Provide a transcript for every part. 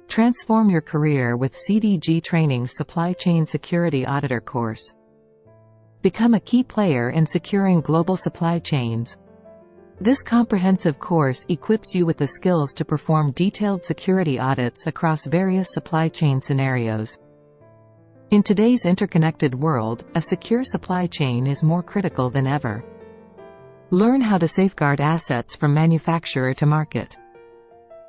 Transform your career with CDG Training's Supply Chain Security Auditor course. Become a key player in securing global supply chains. This comprehensive course equips you with the skills to perform detailed security audits across various supply chain scenarios. In today's interconnected world, a secure supply chain is more critical than ever. Learn how to safeguard assets from manufacturer to market.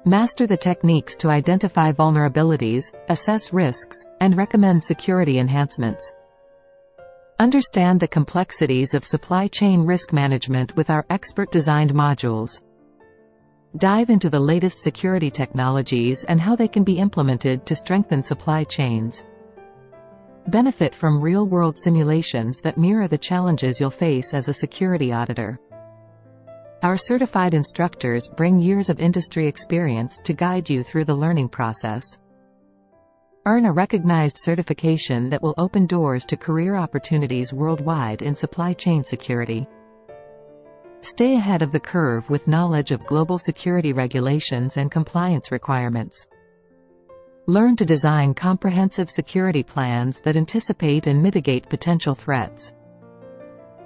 Master the techniques to identify vulnerabilities, assess risks, and recommend security enhancements. Understand the complexities of supply chain risk management with our expert-designed modules. Dive into the latest security technologies and how they can be implemented to strengthen supply chains. Benefit from real-world simulations that mirror the challenges you'll face as a security auditor. Our certified instructors bring years of industry experience to guide you through the learning process. Earn a recognized certification that will open doors to career opportunities worldwide in supply chain security. Stay ahead of the curve with knowledge of global security regulations and compliance requirements. Learn to design comprehensive security plans that anticipate and mitigate potential threats.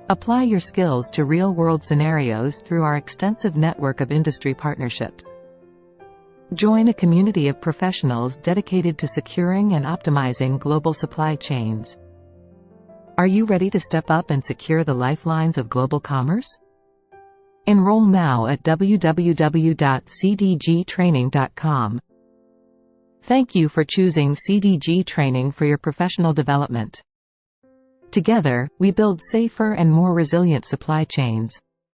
Apply your skills to real-world scenarios through our extensive network of industry partnerships. Join a community of professionals dedicated to securing and optimizing global supply chains. Are you ready to step up and secure the lifelines of global commerce? Enroll now at www.cdgtraining.com. Thank you for choosing CDG Training for your professional development. Together, we build safer and more resilient supply chains.